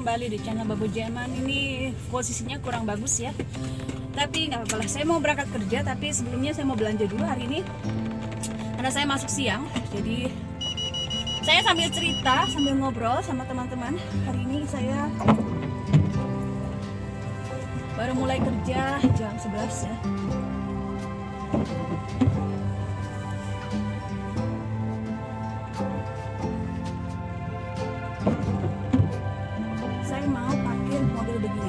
kembali di channel Babu Jerman. Ini posisinya kurang bagus ya, tapi nggak apa-apa lah. Saya mau berangkat kerja, tapi sebelumnya saya mau belanja dulu hari ini karena saya masuk siang. Jadi saya sambil cerita, sambil ngobrol sama teman-teman. Hari ini saya baru mulai kerja jam 11 ya. Saya mau parkir mobil begini.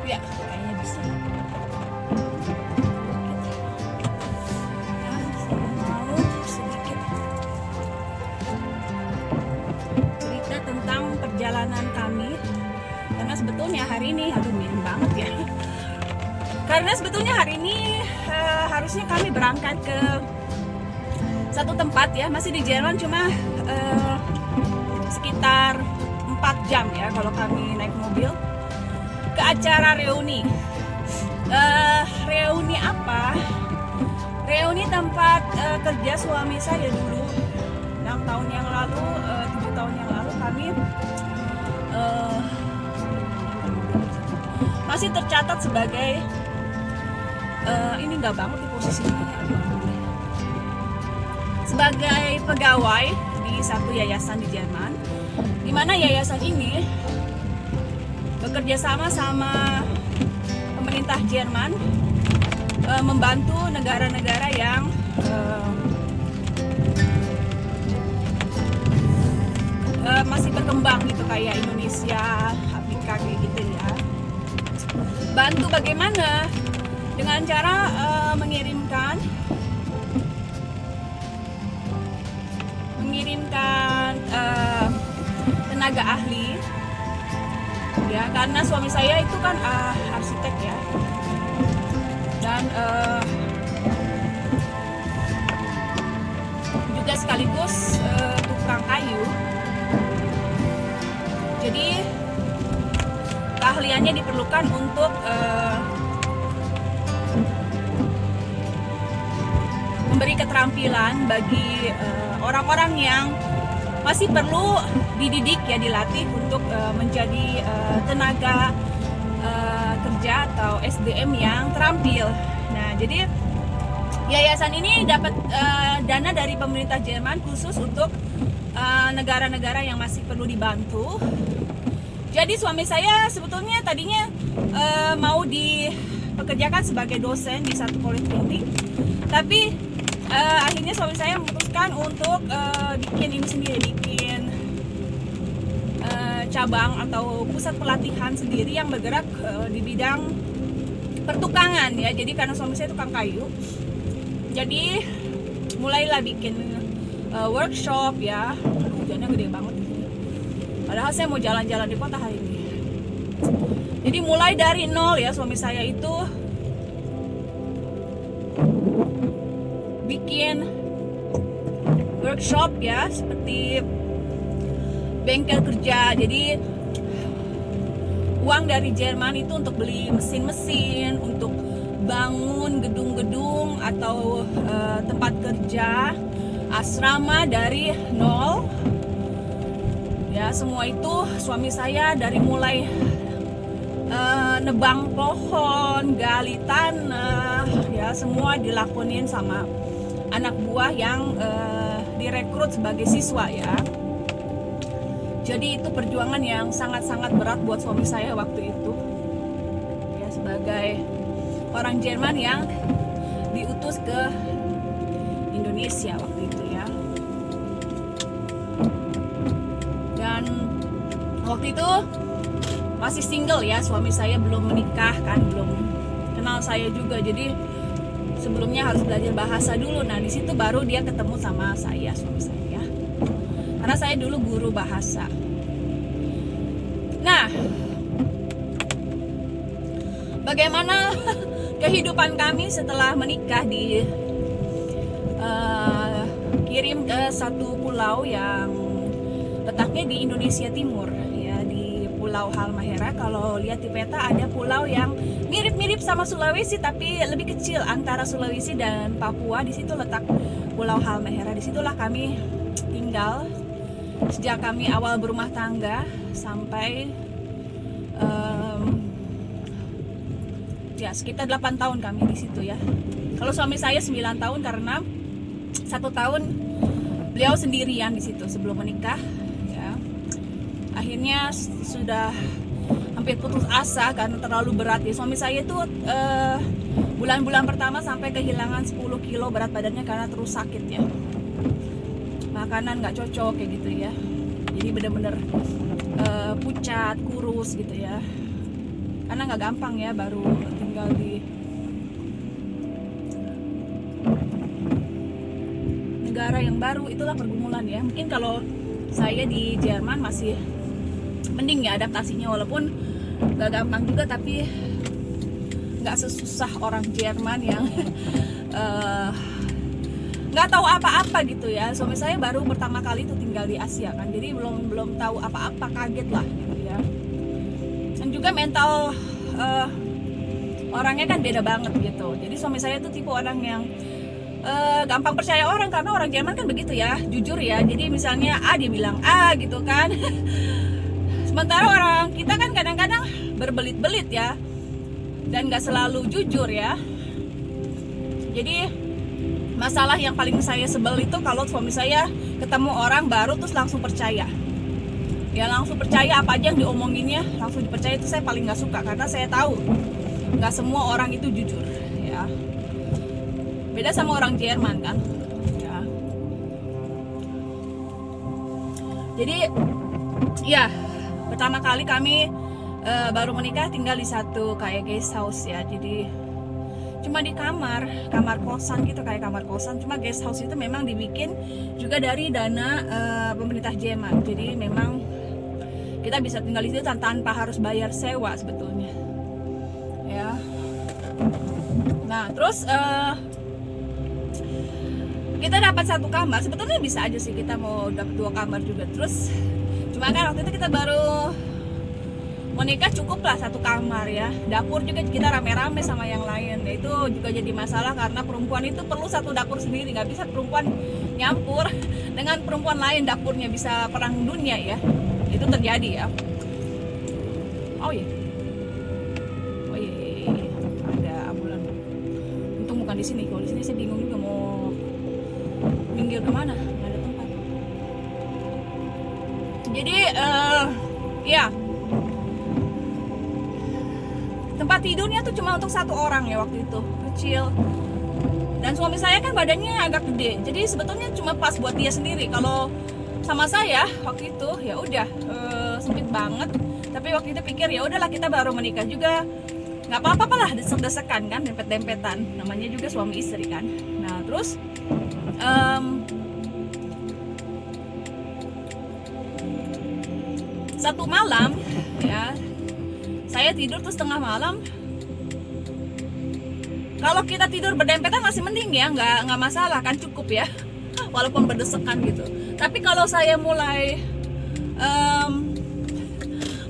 Ya, kayaknya bisa. Saya mau sedikit cerita tentang perjalanan kami. Karena sebetulnya hari ini, aduh miring banget ya. Karena sebetulnya hari ini harusnya kami berangkat ke satu tempat ya, masih di Jerman, cuma sekitar 4 jam ya kalau kami naik mobil ke acara reuni. Reuni apa? Reuni tempat kerja suami saya dulu 6 tahun yang lalu, 7 tahun yang lalu kami masih tercatat sebagai ini nggak banget di posisinya, sebagai pegawai di satu yayasan di Jerman, di mana yayasan ini bekerja sama sama pemerintah Jerman membantu negara-negara yang masih berkembang gitu, kayak Indonesia, Afrika kayak gitu ya. Bantu bagaimana? Dengan cara mengirimkan tenaga ahli ya, karena suami saya itu kan arsitek ya, dan juga sekaligus tukang kayu. Jadi keahliannya diperlukan untuk memberi keterampilan bagi orang-orang yang masih perlu dididik ya, dilatih untuk menjadi tenaga kerja atau SDM yang terampil. Nah, jadi yayasan ini dapat dana dari pemerintah Jerman khusus untuk negara-negara yang masih perlu dibantu. Jadi suami saya sebetulnya tadinya mau dipekerjakan sebagai dosen di satu politeknik, tapi akhirnya suami saya memutuskan untuk bikin ini sendiri, bikin cabang atau pusat pelatihan sendiri yang bergerak di bidang pertukangan ya. Jadi karena suami saya tukang kayu, jadi mulailah bikin workshop ya. Hujannya gede banget. Padahal saya mau jalan-jalan di kota hari ini. Jadi mulai dari nol ya, suami saya itu bikin workshop ya, seperti bengkel kerja. Jadi uang dari Jerman itu untuk beli mesin-mesin, untuk bangun gedung-gedung atau tempat kerja, asrama dari nol. Ya, semua itu suami saya dari mulai nebang pohon, gali tanah, ya semua dilakonin sama anak buah yang direkrut sebagai siswa ya. Jadi itu perjuangan yang sangat-sangat berat buat suami saya waktu itu. Ya, sebagai orang Jerman yang diutus ke Indonesia waktu itu ya. Dan waktu itu masih single ya, suami saya belum menikah kan, belum kenal saya juga. Jadi sebelumnya harus belajar bahasa dulu. Nah, di situ baru dia ketemu sama saya, suami saya. Karena saya dulu guru bahasa. Nah, bagaimana kehidupan kami setelah menikah? Kirim ke satu pulau yang letaknya di Indonesia Timur ya, di Pulau Halmahera. Kalau lihat di peta ada pulau yang mirip-mirip sama Sulawesi tapi lebih kecil, antara Sulawesi dan Papua. Di situ letak Pulau Halmahera. Disitulah kami tinggal sejak kami awal berumah tangga sampai ya sekitar 8 tahun kami di situ ya. Kalau suami saya 9 tahun karena 1 tahun beliau sendirian di situ sebelum menikah ya. Akhirnya sudah hampir putus asa karena terlalu berat ya. Suami saya itu bulan-bulan pertama sampai kehilangan 10 kilo berat badannya karena terus sakit ya. Makanan nggak cocok kayak gitu ya. Jadi bener-bener pucat, kurus gitu ya. Karena nggak gampang ya, baru tinggal di negara yang baru, itulah pergumulan ya. Mungkin kalau saya di Jerman masih mending ya adaptasinya, walaupun nggak gampang juga, tapi nggak sesusah orang Jerman yang nggak tahu apa-apa gitu ya. Suami saya baru pertama kali itu tinggal di Asia kan, jadi belum tahu apa-apa, kaget lah gitu ya. Dan juga mental orangnya kan beda banget gitu. Jadi suami saya tuh tipe orang yang gampang percaya orang, karena orang Jerman kan begitu ya, jujur ya. Jadi misalnya A, dia bilang A gitu kan. Sementara orang kita kan kadang-kadang berbelit-belit ya, dan nggak selalu jujur ya. Jadi masalah yang paling saya sebel itu kalau suami saya ketemu orang baru terus langsung percaya. Ya langsung percaya apa aja yang diomonginnya, langsung dipercaya. Itu saya paling nggak suka, karena saya tahu nggak semua orang itu jujur ya. Beda sama orang Jerman kan ya. Jadi ya pertama kali kami baru menikah tinggal di satu kayak guest house ya. Jadi cuma di kamar kosan gitu, kayak kamar kosan. Cuma guest house itu memang dibikin juga dari dana pemerintah Jerman. Jadi memang kita bisa tinggal di situ tanpa harus bayar sewa sebetulnya ya. Nah terus kita dapat satu kamar. Sebetulnya bisa aja sih kita mau dapat 2 kamar juga. Terus cuma kan waktu itu kita baru menikah, cukuplah 1 kamar ya. Dapur juga kita rame-rame sama yang lain ya. Itu juga jadi masalah karena perempuan itu perlu 1 dapur sendiri. Nggak bisa perempuan nyampur dengan perempuan lain dapurnya, bisa perang dunia ya. Itu terjadi ya. Oh iya, ada ambulan. Untung bukan di sini. Kalau di sini saya bingung juga mau minggir kemana, nggak ada tempat. Jadi ya tempat tidurnya tuh cuma untuk 1 orang ya waktu itu, kecil. Dan suami saya kan badannya agak gede, jadi sebetulnya cuma pas buat dia sendiri. Kalau sama saya waktu itu ya udah sempit banget. Tapi waktu itu pikir ya udahlah, kita baru menikah juga, nggak apa-apa lah desek-desekan kan, dempet-dempetan, namanya juga suami istri kan. Nah terus satu malam ya, saya tidur terus tengah malam. Kalau kita tidur berdempetan masih mending ya, nggak masalah kan, cukup ya, walaupun berdesekan gitu. Tapi kalau saya mulai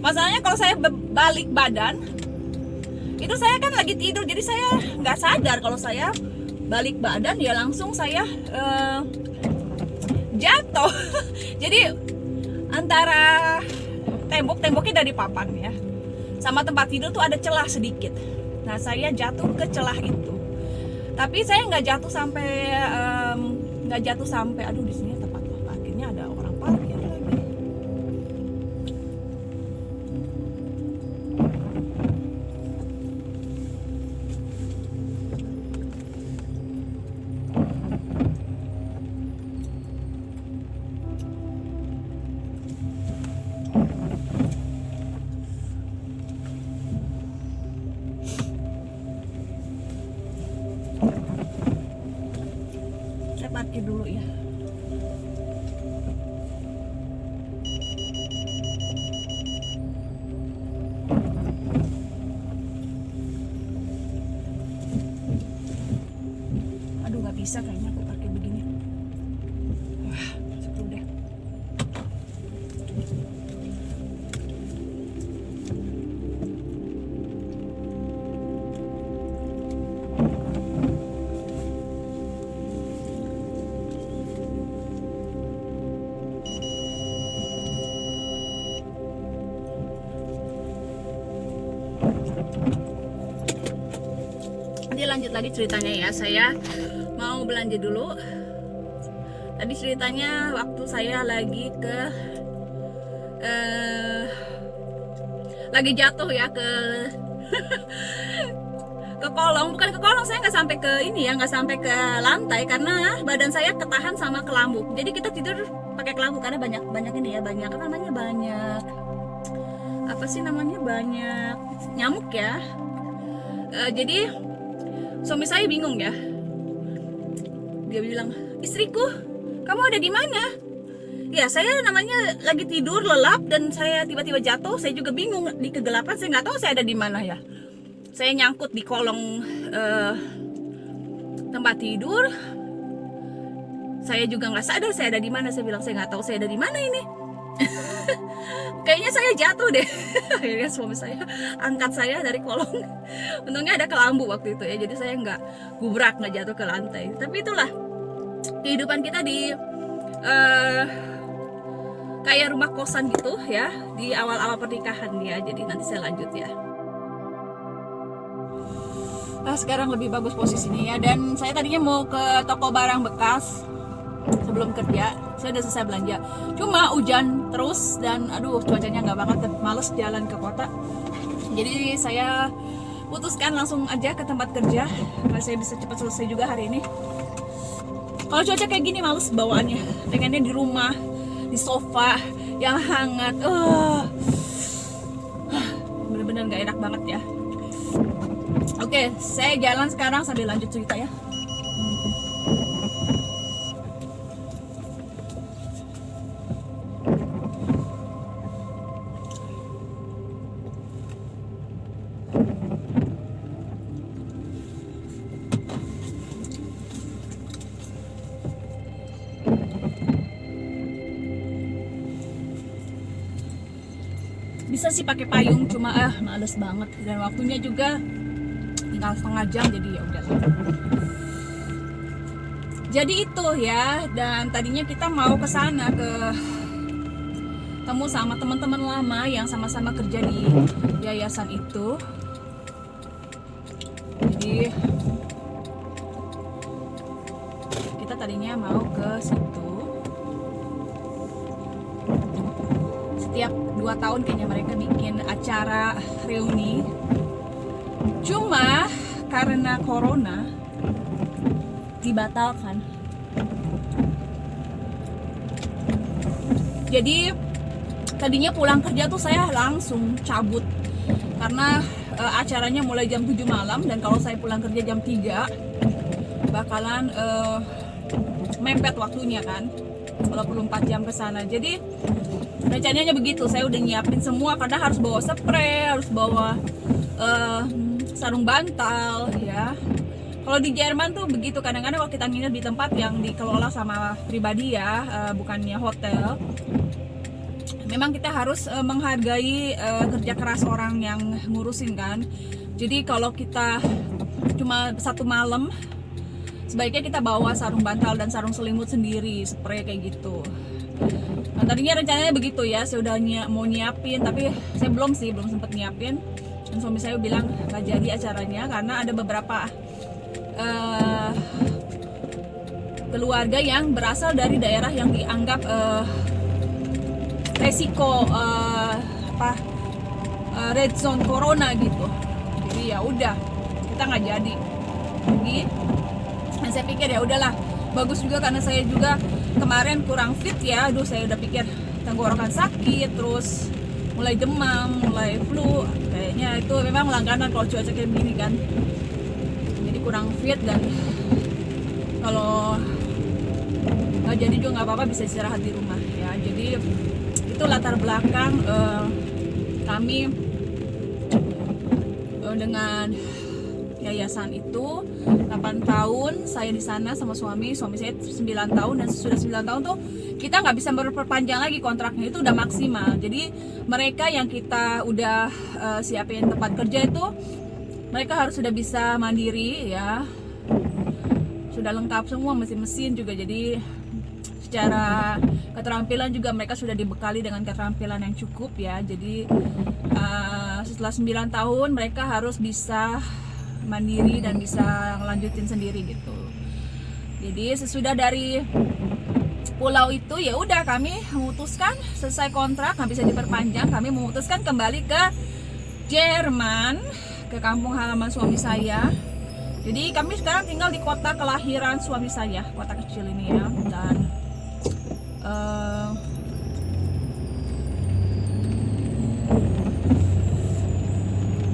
masalahnya kalau saya balik badan itu, saya kan lagi tidur, jadi saya nggak sadar kalau saya balik badan ya, langsung saya jatuh. Jadi antara temboknya dari papan ya sama tempat tidur tuh ada celah sedikit. Nah saya jatuh ke celah itu, tapi saya nggak jatuh sampai aduh di sini tempat parkirnya ada orang parkir lagi. Parkir dulu ya. Aduh nggak bisa kayaknya aku parkir begini. Wah, seru deh. lanjut lagi ceritanya ya. Saya mau belanja dulu. Tadi ceritanya waktu saya lagi lagi jatuh ya ke ke kolong, bukan ke kolong, saya nggak sampai ke ini ya, nggak sampai ke lantai karena badan saya ketahan sama kelambu. Jadi kita tidur pakai kelambu karena banyak ini ya, banyak apa namanya, banyak apa sih namanya, banyak nyamuk ya. Jadi suami saya bingung ya, dia bilang, istriku, kamu ada di mana? Ya saya namanya lagi tidur lelap dan saya tiba-tiba jatuh. Saya juga bingung di kegelapan, saya nggak tahu saya ada di mana ya. Saya nyangkut di kolong tempat tidur. Saya juga nggak sadar saya ada di mana. Saya bilang saya nggak tahu saya ada di mana ini. Kayaknya saya jatuh deh. Akhirnya suami saya angkat saya dari kolong. Untungnya ada kelambu waktu itu ya, jadi saya nggak gubrak, nggak jatuh ke lantai. Tapi itulah kehidupan kita di kayak rumah kosan gitu ya, di awal-awal pernikahan ya. Jadi nanti saya lanjut ya. Nah, sekarang lebih bagus posisinya ya. Dan saya tadinya mau ke toko barang bekas sebelum kerja. Saya udah selesai belanja. Cuma hujan terus dan aduh cuacanya nggak banget, males jalan ke kota. Jadi saya putuskan langsung aja ke tempat kerja. Supaya saya bisa cepat selesai juga hari ini. Kalau cuaca kayak gini males bawaannya. Pengennya di rumah, di sofa yang hangat. Bener-bener nggak enak banget ya. Oke, saya jalan sekarang sambil lanjut cerita ya. Bisa sih pakai payung, cuma males banget dan waktunya juga tinggal setengah jam, jadi ya udah. Jadi itu ya, dan tadinya kita mau ke sana ketemu sama teman-teman lama yang sama-sama kerja di yayasan itu. Jadi kita tadinya mau ke situ. Setiap 2 tahun kayaknya mereka bikin acara reuni. Cuma karena corona dibatalkan. Jadi tadinya pulang kerja tuh saya langsung cabut karena acaranya mulai jam 7 malam dan kalau saya pulang kerja jam 3 bakalan mepet waktunya kan. Kalau perlu 4 jam ke sana. Jadi rencananya begitu, saya udah nyiapin semua karena harus bawa spray, harus bawa sarung bantal ya. Kalau di Jerman tuh begitu, kadang-kadang kalau kita nginep di tempat yang dikelola sama pribadi ya, bukannya hotel, memang kita harus menghargai kerja keras orang yang ngurusin kan. Jadi kalau kita cuma 1 malam, sebaiknya kita bawa sarung bantal dan sarung selimut sendiri, spray kayak gitu. Nah, tadinya rencananya begitu ya, saya udah mau nyiapin, tapi saya belum sempat nyiapin. Dan suami saya bilang nggak jadi acaranya karena ada beberapa keluarga yang berasal dari daerah yang dianggap resiko red zone corona gitu. Jadi ya udah, kita nggak jadi. Jadi saya pikir ya udahlah, bagus juga karena saya juga kemarin kurang fit ya. Aduh, saya udah pikir tenggorokan sakit, terus mulai demam, mulai flu. Kayaknya itu memang langganan kalau cuaca kayak begini kan. Jadi kurang fit dan kalau nggak jadi juga nggak apa-apa, bisa istirahat di rumah ya. Jadi itu latar belakang kami dengan yayasan itu. 8 tahun saya di sana sama suami saya 9 tahun, dan sudah 9 tahun tuh kita nggak bisa berperpanjang lagi kontraknya, itu udah maksimal. Jadi mereka yang kita udah siapin tempat kerja itu, mereka harus sudah bisa mandiri ya, sudah lengkap semua, mesin-mesin juga. Jadi secara keterampilan juga mereka sudah dibekali dengan keterampilan yang cukup ya. Jadi setelah 9 tahun mereka harus bisa mandiri dan bisa ngelanjutin sendiri gitu. Jadi sesudah dari pulau itu ya udah kami memutuskan, selesai kontrak nggak bisa diperpanjang, kami memutuskan kembali ke Jerman, ke kampung halaman suami saya. Jadi kami sekarang tinggal di kota kelahiran suami saya, kota kecil ini ya. Dan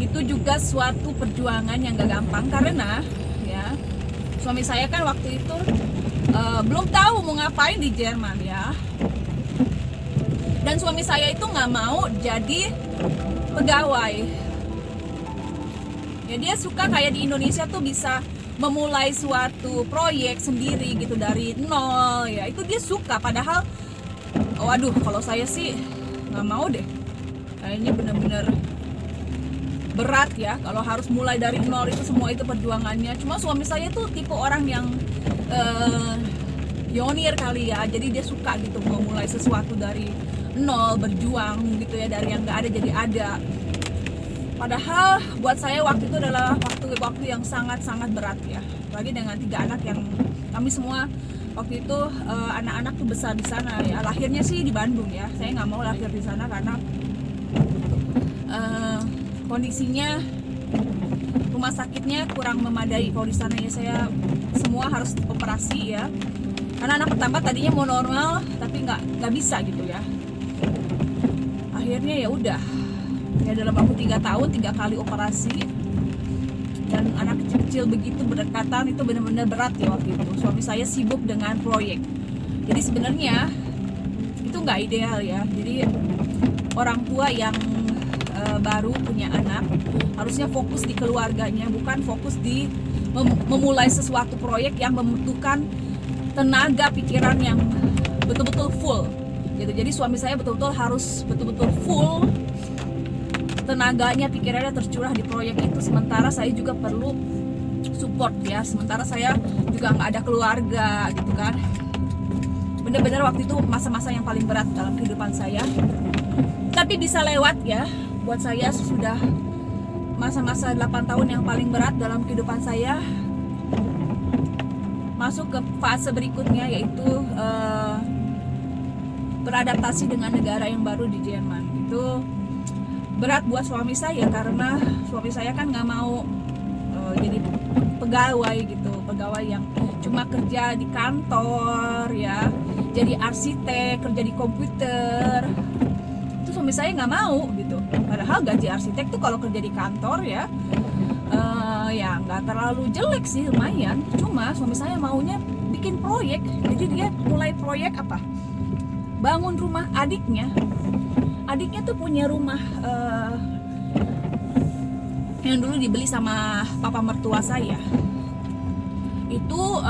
itu juga suatu perjuangan yang gak gampang karena ya suami saya kan waktu itu belum tahu mau ngapain di Jerman ya. Dan suami saya itu nggak mau jadi pegawai. Ya dia suka kayak di Indonesia tuh bisa memulai suatu proyek sendiri gitu dari nol ya. Itu dia suka, padahal waduh kalau saya sih nggak mau deh. Kayaknya bener-bener berat ya kalau harus mulai dari nol, itu semua itu perjuangannya. Cuma suami saya tuh tipe orang yang pionir kali ya, jadi dia suka gitu memulai sesuatu dari nol, berjuang gitu ya, dari yang nggak ada jadi ada. Padahal buat saya waktu itu adalah waktu yang sangat-sangat berat ya, lagi dengan 3 anak yang kami semua waktu itu anak-anak tuh besar di sana ya. Lahirnya sih di Bandung ya, saya nggak mau lahir di sana karena kondisinya rumah sakitnya kurang memadai. Kalau di sana ya saya semua harus operasi ya, karena anak pertama tadinya mau normal tapi nggak bisa gitu ya. Akhirnya ya udah ya, dalam waktu 3 tahun 3 kali operasi, dan anak kecil-kecil begitu berdekatan, itu benar-benar berat ya waktu itu. Suami saya sibuk dengan proyek, jadi sebenarnya itu nggak ideal ya. Jadi orang tua yang baru punya anak harusnya fokus di keluarganya, bukan fokus di memulai sesuatu proyek yang membutuhkan tenaga pikiran yang betul-betul full gitu. Jadi suami saya betul-betul harus betul-betul full tenaganya, pikirannya tercurah di proyek itu, sementara saya juga perlu support ya, sementara saya juga nggak ada keluarga gitu kan. Bener-bener waktu itu masa-masa yang paling berat dalam kehidupan saya, tapi bisa lewat ya. Buat saya sudah masa-masa 8 tahun yang paling berat dalam kehidupan saya. Masuk ke fase berikutnya, yaitu beradaptasi dengan negara yang baru di Jerman. Itu berat buat suami saya karena suami saya kan nggak mau jadi pegawai gitu, pegawai yang cuma kerja di kantor ya, jadi arsitek, kerja di komputer. Itu suami saya nggak mau gitu. Padahal gaji arsitek tuh kalau kerja di kantor ya ya nggak terlalu jelek sih, lumayan. Cuma suami saya maunya bikin proyek. Jadi dia mulai proyek apa? Bangun rumah adiknya. Adiknya tuh punya rumah yang dulu dibeli sama papa mertua saya. Itu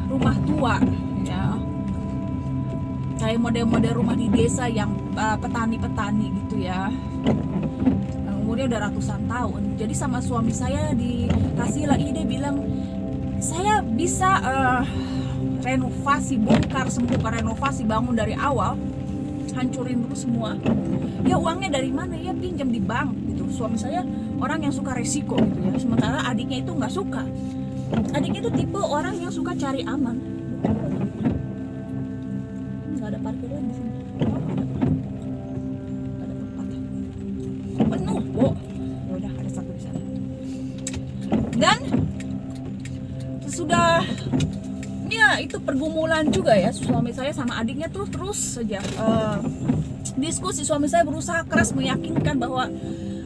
rumah tua ya, kayak model-model rumah di desa yang petani-petani gitu ya, umurnya udah ratusan tahun. Jadi sama suami saya dikasih lah ide, bilang saya bisa renovasi, bongkar semua, renovasi, bangun dari awal, hancurin dulu semua. Ya uangnya dari mana? Ya pinjam di bank gitu. Suami saya orang yang suka resiko gitu ya, sementara adiknya itu nggak suka. Adiknya itu tipe orang yang suka cari aman. Nggak ada parkiran di sini. Ada tempat. Penuh, Bo. Ya udah, ada satu di sana. Dan sesudah ya itu pergumulan juga ya, suami saya sama adiknya tuh terus saja diskusi. Suami saya berusaha keras meyakinkan bahwa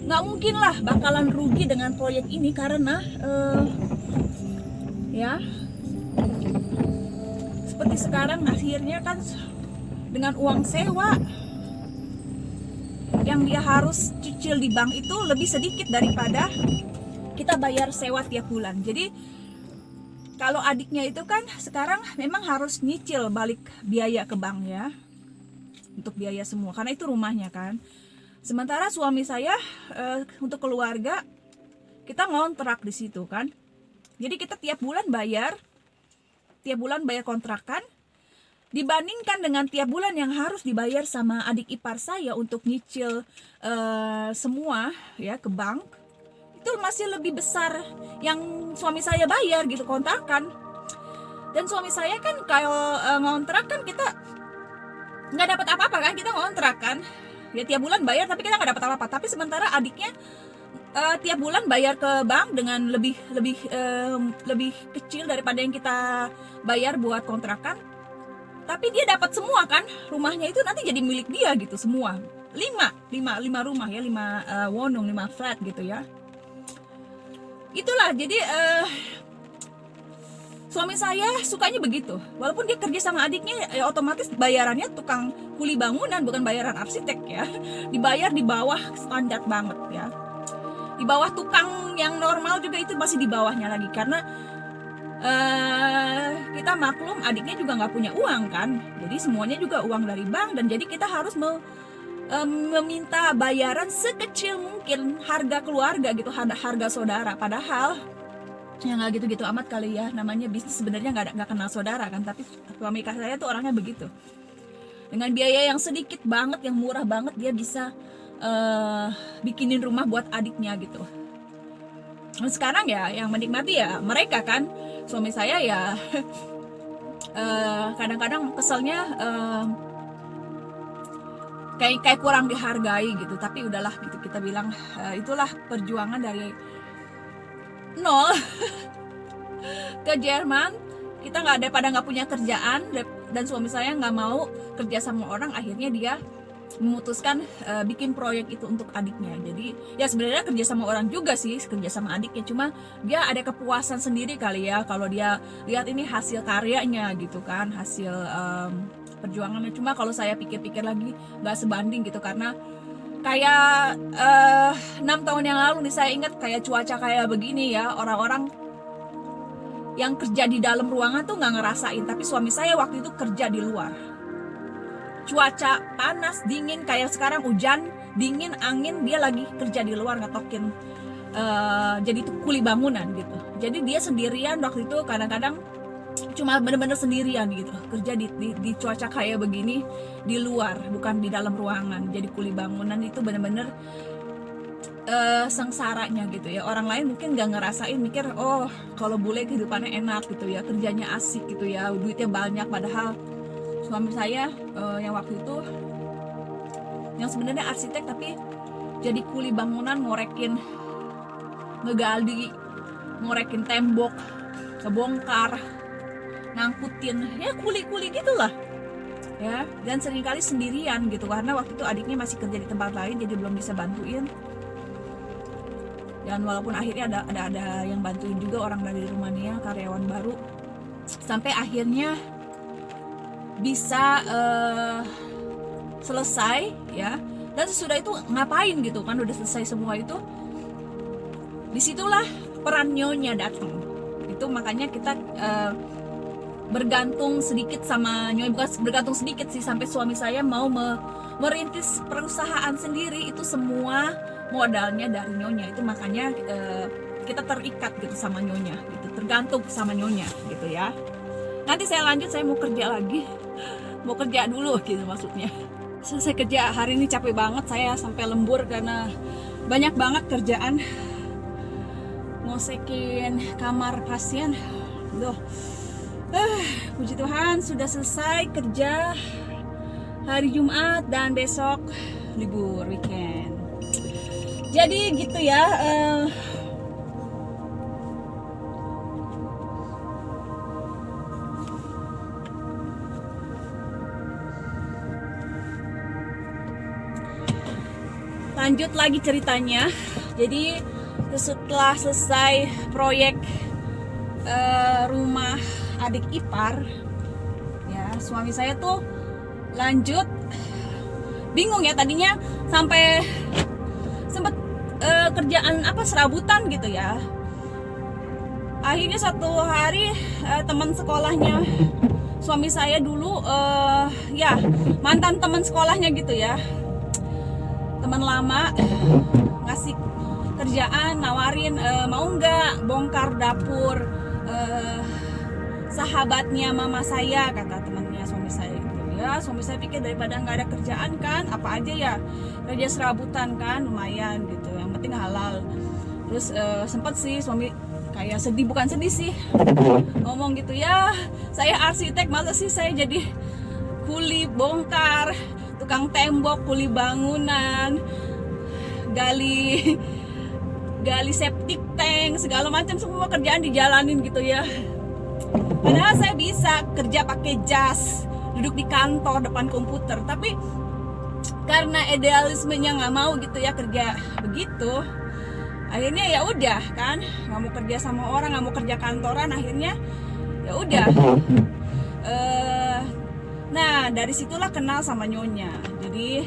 nggak mungkin lah bakalan rugi dengan proyek ini, karena ya seperti sekarang akhirnya kan dengan uang sewa yang dia harus cicil di bank itu lebih sedikit daripada kita bayar sewa tiap bulan. Jadi kalau adiknya itu kan sekarang memang harus nyicil balik biaya ke bank ya, untuk biaya semua, karena itu rumahnya kan. Sementara suami saya untuk keluarga kita ngontrak di situ kan. Jadi kita tiap bulan bayar kontrakan, dibandingkan dengan tiap bulan yang harus dibayar sama adik ipar saya untuk nyicil semua ya ke bank. itu masih lebih besar yang suami saya bayar gitu kontrakan. Dan suami saya kan kalau ngontrak kan kita nggak dapat apa-apa kan, kita ngontrak kan ya tiap bulan bayar tapi kita nggak dapat apa-apa. Tapi sementara adiknya tiap bulan bayar ke bank dengan lebih kecil daripada yang kita bayar buat kontrakan, tapi dia dapat semua kan, rumahnya itu nanti jadi milik dia gitu semua, 5 rumah ya, 5 wonong, 5 flat gitu ya. Itulah jadi suami saya sukanya begitu, walaupun dia kerja sama adiknya ya otomatis bayarannya tukang kuli bangunan, bukan bayaran arsitek ya, dibayar di bawah standar banget ya, di bawah tukang yang normal juga, itu masih di bawahnya lagi. Karena kita maklum adiknya juga nggak punya uang kan, jadi semuanya juga uang dari bank, dan jadi kita harus meminta bayaran sekecil mungkin harga keluarga gitu, harga saudara. Padahal ya nggak gitu-gitu amat kali ya, namanya bisnis sebenarnya nggak kenal saudara kan. Tapi suami saya tuh orangnya begitu, dengan biaya yang sedikit banget, yang murah banget, dia bisa bikinin rumah buat adiknya gitu. Dan sekarang ya yang menikmati ya mereka kan, suami saya ya kadang-kadang keselnya kayak kurang dihargai gitu. Tapi udahlah gitu, kita bilang itulah perjuangan dari nol ke Jerman. Kita nggak punya kerjaan, dan suami saya nggak mau kerja sama orang, akhirnya dia memutuskan bikin proyek itu untuk adiknya. Jadi ya sebenarnya kerja sama orang juga sih, kerja sama adiknya, cuma dia ada kepuasan sendiri kali ya kalau dia lihat ini hasil karyanya gitu kan, hasil perjuangannya. Cuma kalau saya pikir-pikir lagi nggak sebanding gitu, karena kayak 6 tahun yang lalu nih, saya ingat kayak cuaca kayak begini ya, orang-orang yang kerja di dalam ruangan tuh nggak ngerasain, tapi suami saya waktu itu kerja di luar. Cuaca panas, dingin, kayak sekarang hujan, dingin, angin, dia lagi kerja di luar ngetokin jadi itu kuli bangunan gitu. Jadi dia sendirian waktu itu, kadang-kadang cuma bener-bener sendirian gitu, kerja di cuaca kayak begini di luar, bukan di dalam ruangan. Jadi kuli bangunan itu bener-bener sengsaranya gitu ya. Orang lain mungkin gak ngerasain, mikir oh kalau bule kehidupannya enak gitu ya, kerjanya asik gitu ya, duitnya banyak. Padahal suami saya yang waktu itu yang sebenarnya arsitek tapi jadi kuli bangunan, ngegali, ngorekin tembok, ngebongkar, ngangkutin, ya kuli-kuli gitulah ya. Dan seringkali sendirian gitu, karena waktu itu adiknya masih kerja di tempat lain, jadi belum bisa bantuin. Dan walaupun akhirnya ada yang bantuin juga, orang dari Rumania, karyawan baru, sampai akhirnya bisa selesai ya. Dan sesudah itu ngapain gitu kan, udah selesai semua itu, disitulah peran nyonya datang. Itu makanya kita bergantung sedikit sama nyonya, bukan bergantung sedikit sih, sampai suami saya mau merintis perusahaan sendiri, itu semua modalnya dari nyonya. Itu makanya kita terikat gitu sama nyonya gitu, tergantung sama nyonya gitu ya. Nanti saya lanjut, saya mau kerja lagi, mau kerja dulu gitu maksudnya. Selesai kerja hari ini, capek banget saya sampai lembur karena banyak banget kerjaan, ngosekin kamar pasien. Loh, puji Tuhan sudah selesai kerja hari Jumat, dan besok libur weekend. Jadi gitu ya. Lanjut lagi ceritanya. Jadi setelah selesai proyek rumah adik ipar ya, suami saya tuh lanjut bingung ya, tadinya sampai sempet kerjaan serabutan gitu ya. Akhirnya satu hari teman sekolahnya suami saya dulu, ya mantan teman sekolahnya gitu ya, teman lama, ngasih kerjaan, nawarin mau nggak bongkar dapur sahabatnya mama saya, kata temannya suami saya itu ya. Suami saya pikir daripada nggak ada kerjaan kan, apa aja ya kerja serabutan kan, lumayan gitu, yang penting halal. Terus sempet sih suami kayak sedih, bukan sedih sih, ngomong gitu ya, saya arsitek masa sih saya jadi kuli bongkar, tukang tembok, kuli bangunan, gali septic tank, segala macam semua kerjaan dijalanin gitu ya. Padahal saya bisa kerja pakai jas, duduk di kantor depan komputer, tapi karena idealismenya nggak mau gitu ya kerja begitu, akhirnya ya udah kan, nggak mau kerja sama orang, nggak mau kerja kantoran, akhirnya ya udah. Nah dari situlah kenal sama Nyonya. Jadi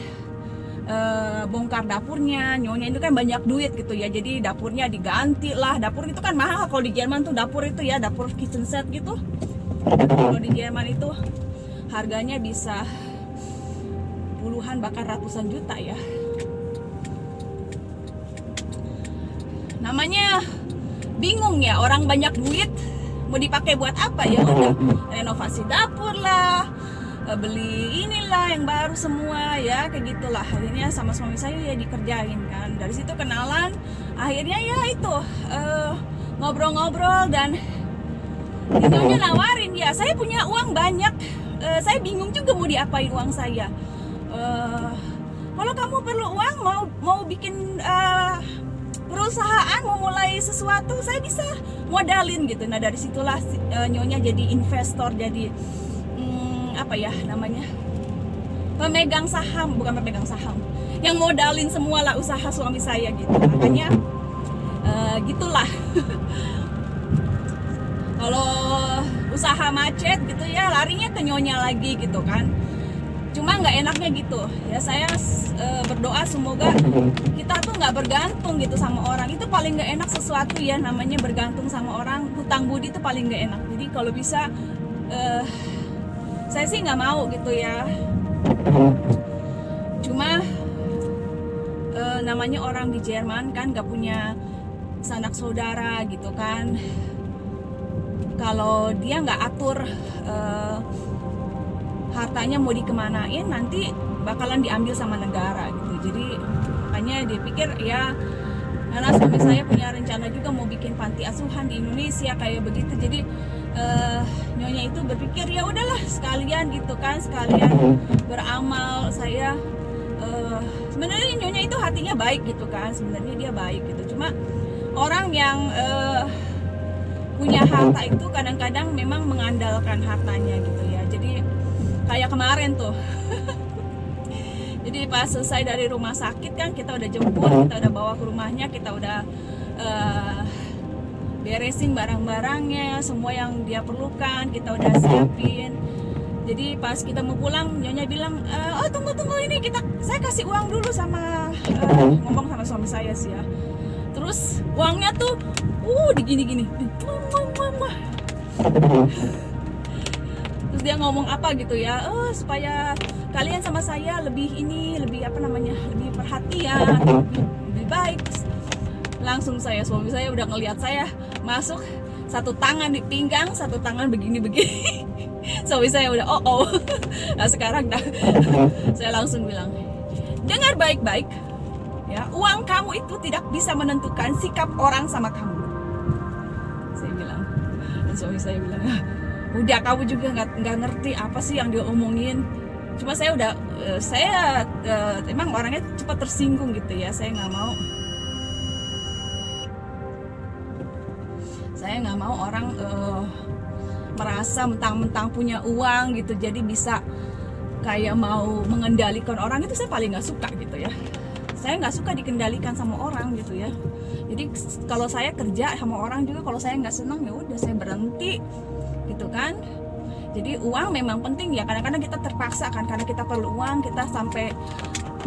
bongkar dapurnya, Nyonya itu kan banyak duit gitu ya, jadi dapurnya diganti lah. Dapur itu kan mahal kalau di Jerman tuh, dapur itu ya, dapur kitchen set gitu. Kalau di Jerman itu harganya bisa puluhan bahkan ratusan juta ya. Namanya bingung ya, orang banyak duit mau dipakai buat apa ya? Udah renovasi dapur lah, beli inilah yang baru semua ya, kayak gitulah. Akhirnya sama suami saya ya dikerjain kan. Dari situ kenalan, akhirnya ya itu ngobrol-ngobrol, dan Nyonya nawarin ya, saya punya uang banyak, saya bingung juga mau diapain uang saya. Kalau kamu perlu uang, mau bikin perusahaan, mau mulai sesuatu, saya bisa modalin gitu. Nah dari situlah Nyonya jadi investor, jadi apa ya namanya, pemegang saham, bukan pemegang saham, yang modalin semua lah usaha suami saya gitu. Makanya gitulah. Kalau usaha macet gitu ya, larinya ke Nyonya lagi gitu kan. Cuma nggak enaknya gitu ya, saya berdoa semoga kita tuh nggak bergantung gitu sama orang. Itu paling nggak enak sesuatu ya, namanya bergantung sama orang, hutang budi itu paling nggak enak. Jadi kalau bisa saya sih nggak mau gitu ya. Cuma namanya orang di Jerman kan nggak punya sanak saudara gitu kan. Kalau dia nggak atur hartanya mau dikemanain, nanti bakalan diambil sama negara gitu. Jadi makanya dia pikir ya, karena suami saya punya rencana juga mau bikin panti asuhan di Indonesia kayak begitu. Jadi Nyonya itu berpikir ya udahlah sekalian gitu kan, sekalian beramal. Saya sebenarnya Nyonya itu hatinya baik gitu kan, sebenarnya dia baik gitu. Cuma orang yang punya harta itu kadang-kadang memang mengandalkan hartanya gitu ya. Jadi kayak kemarin tuh jadi pas selesai dari rumah sakit kan, kita udah jemput, kita udah bawa ke rumahnya, kita udah beresin barang-barangnya, semua yang dia perlukan kita udah siapin. Jadi pas kita mau pulang, Nyonya bilang, oh tunggu ini, saya kasih uang dulu sama ngomong sama suami saya sih ya. Terus uangnya tuh digini-gini. Terus dia ngomong apa gitu ya, supaya kalian sama saya lebih apa namanya, lebih perhatian, lebih baik. Langsung suami saya udah ngelihat saya masuk, satu tangan di pinggang, satu tangan begini-begini. Suami saya udah Nah sekarang saya langsung bilang, dengar baik-baik ya, uang kamu itu tidak bisa menentukan sikap orang sama kamu. Saya bilang, dan suami saya bilang, udah kamu juga nggak ngerti apa sih yang dia omongin. Cuma saya emang orangnya cepat tersinggung gitu ya. Saya nggak mau orang merasa mentang-mentang punya uang gitu, jadi bisa kayak mau mengendalikan orang. Itu saya paling nggak suka gitu ya. Saya nggak suka dikendalikan sama orang gitu ya. Jadi kalau saya kerja sama orang juga, kalau saya nggak senang ya udah saya berhenti gitu kan. Jadi uang memang penting ya, kadang-kadang kita terpaksa kan, karena kita perlu uang, kita sampai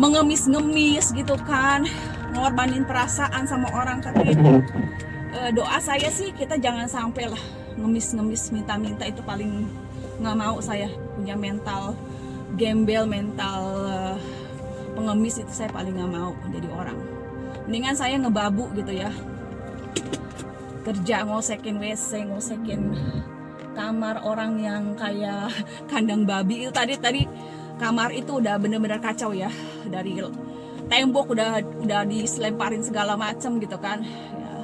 mengemis-ngemis gitu kan, ngorbanin perasaan sama orang. Tapi doa saya sih kita jangan sampai lah ngemis-ngemis, minta-minta. Itu paling nggak mau saya, punya mental gembel, mental pengemis, itu saya paling nggak mau jadi orang. Mendingan saya ngebabu gitu ya, kerja ngosekin WC, ngosekin kamar orang yang kayak kandang babi. Itu tadi kamar itu udah bener-bener kacau ya, dari tembok udah diselemparin segala macam gitu kan ya.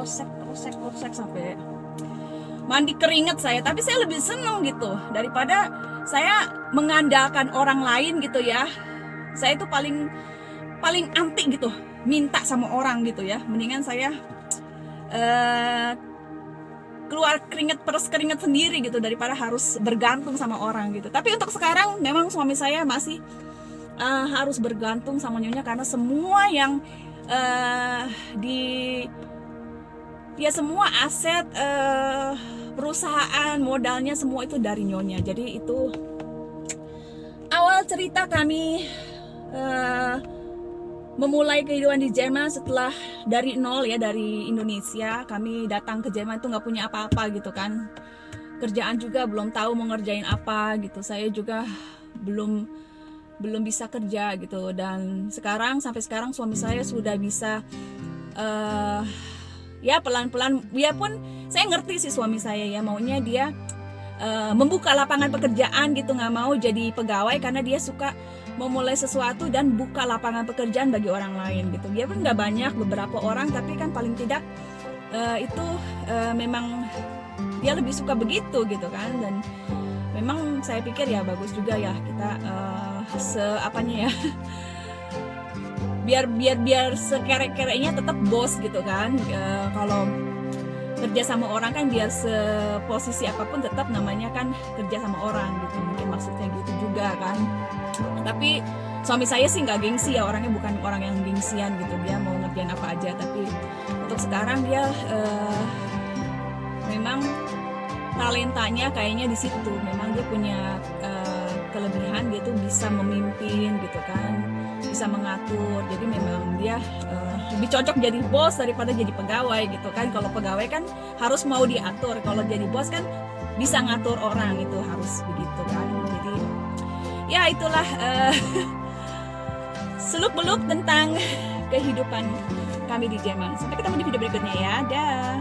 krosek sampai mandi keringat saya. Tapi saya lebih seneng gitu daripada saya mengandalkan orang lain gitu ya. Saya itu paling anti gitu minta sama orang gitu ya. Mendingan saya keluar peres keringat sendiri gitu daripada harus bergantung sama orang gitu. Tapi untuk sekarang memang suami saya masih harus bergantung sama nyonya, karena semua yang semua aset perusahaan, modalnya semua itu dari nyonya. Jadi itu awal cerita kami memulai kehidupan di Jerman setelah dari nol ya, dari Indonesia. Kami datang ke Jerman itu nggak punya apa-apa gitu kan, kerjaan juga belum tahu mau ngerjain apa gitu. Saya juga belum bisa kerja gitu. Dan sampai sekarang suami saya sudah bisa ya pelan-pelan. Dia pun, saya ngerti sih suami saya ya, maunya dia membuka lapangan pekerjaan gitu, nggak mau jadi pegawai, karena dia suka memulai sesuatu dan buka lapangan pekerjaan bagi orang lain gitu. Dia pun nggak banyak, beberapa orang, tapi kan paling tidak itu memang dia lebih suka begitu gitu kan. Dan memang saya pikir ya bagus juga ya kita seapanya ya biar sekerek-kereknya tetap bos gitu kan. Kalau kerja sama orang kan biar seposisi apapun tetap namanya kan kerja sama orang gitu, mungkin maksudnya gitu juga kan. Tapi suami saya sih nggak gengsi ya, orangnya bukan orang yang gengsian gitu, dia mau ngerjain apa aja. Tapi untuk sekarang dia memang talentanya kayaknya di situ, memang dia punya kelebihan, dia tuh bisa memimpin gitu kan, bisa mengatur. Jadi memang dia lebih cocok jadi bos daripada jadi pegawai gitu kan. Kalau pegawai kan harus mau diatur, kalau jadi bos kan bisa ngatur orang, itu harus begitu kan. Jadi ya itulah seluk-beluk tentang kehidupan kami di Jerman. Sampai ketemu di video berikutnya ya. Dah.